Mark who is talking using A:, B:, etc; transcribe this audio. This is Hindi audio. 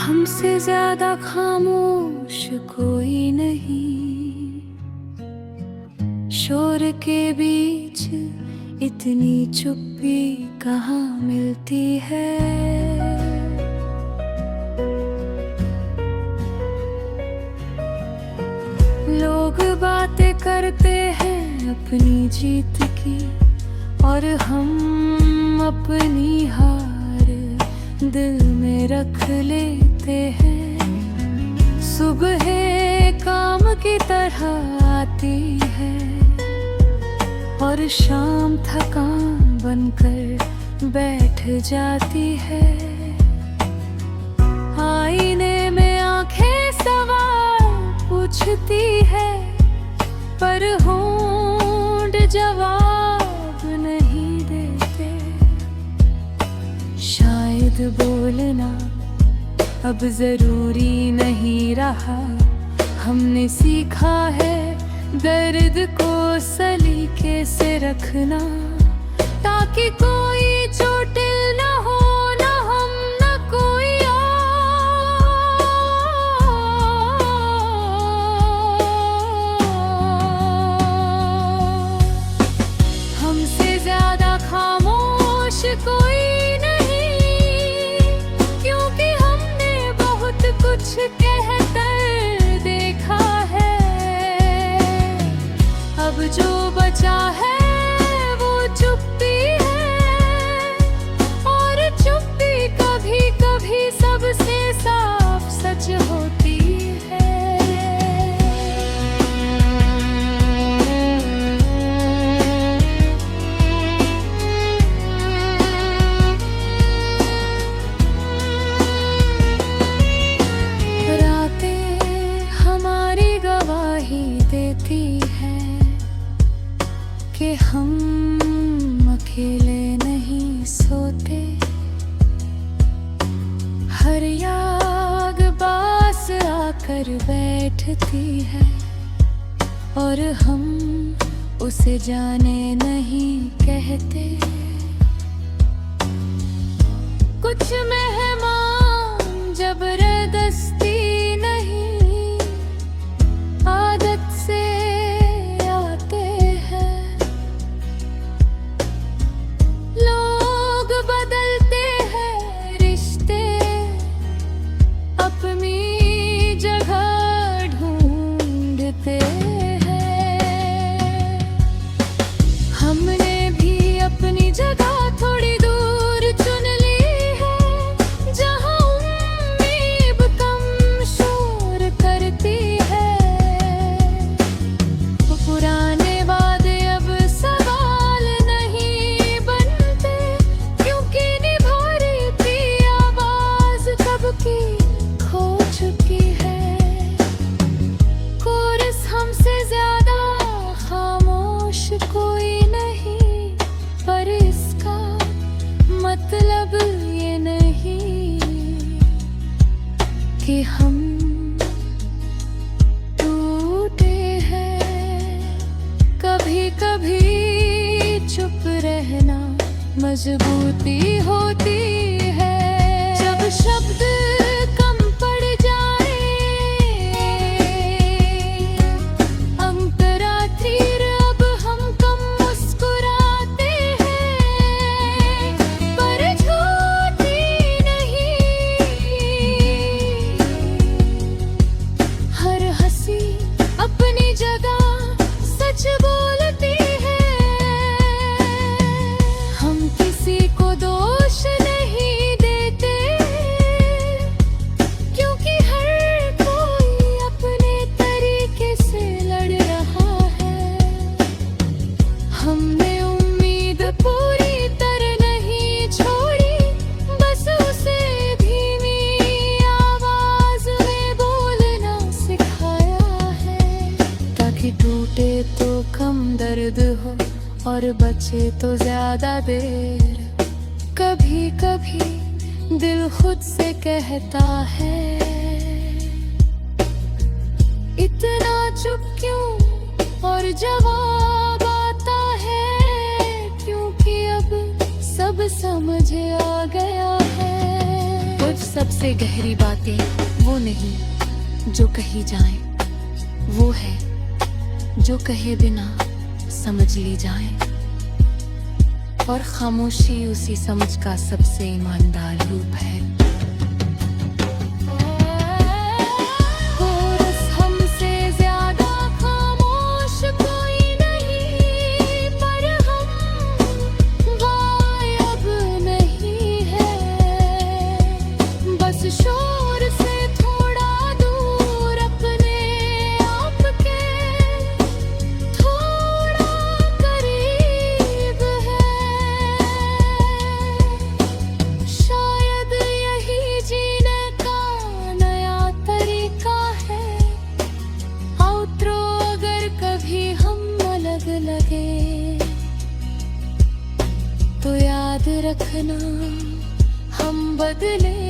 A: हमसे ज्यादा खामोश कोई नहीं, शोर के बीच इतनी चुप्पी कहाँ मिलती है। लोग बातें करते हैं अपनी जीत की, और हम अपनी हार दिल में रख लेते हैं। सुबह काम की तरह आती है और शाम थकान बनकर बैठ जाती है। आईने में आंखें सवाल पूछती है, पर होंठ जवाब नहीं देते। शायद बोलना अब जरूरी नहीं रहा, हमने सीखा है दर्द को सलीके से रखना, ताकि कोई चोटिल न हो, न हम न कोई हमसे ज्यादा खामोश कोई कुछ कहकर देखा है। अब जो बचा है वो चुप्पी है, और चुप्पी कभी कभी सबसे साफ सच होती है। देती है कि हम अकेले नहीं सोते। हर याद पास आकर बैठती है, और हम उसे जाने नहीं कहते। कुछ मेहमान जबरदस्ती नहीं, आदत से आते हैं। लोग बदलते हैं, रिश्ते अपनी जगह ढूंढते हैं। हमने भी अपनी जगह थोड़ी दूर चुन ली है, जहां उम्मीद कम शोर करती है। पुराने वादे अब सवाल नहीं बनते, क्योंकि निभा रही थी आवाज कब की खो चुकी है। कोरस हमसे ज्यादा खामोश कोई नहीं, पर इसका मतलब ये नहीं कि हम कभी कभी चुप रहना मजबूती होती है। जब शब्द कम पड़ जाए, अंतरा तीर अब हम कम मुस्कुराते हैं, पर झूठी नहीं। हर हंसी अपनी जगह सच बोलती है। हम किसी को दोष नहीं देते, क्योंकि हर कोई अपने तरीके से लड़ रहा है। हमने उम्मीद पूरी तरह नहीं छोड़ी, बस उसे धीमी आवाज में बोलना सिखाया है, ताकि टूटे तो कम दर्द हो और बचे तो ज्यादा देर। कभी कभी दिल खुद से कहता है, इतना चुप क्यों, और जवाब आता है, क्योंकि अब सब समझ आ गया है। कुछ सबसे गहरी बातें वो नहीं जो कही जाए, वो है जो कहे बिना समझ ली जाए। और खामोशी उसी समझ का सबसे ईमानदार रूप है। शोर से थोड़ा दूर अपने आप के थोड़ा करीब है। शायद यही जीने का नया तरीका है। आउटरो अगर कभी हम अलग लगे तो याद रखना हम बदले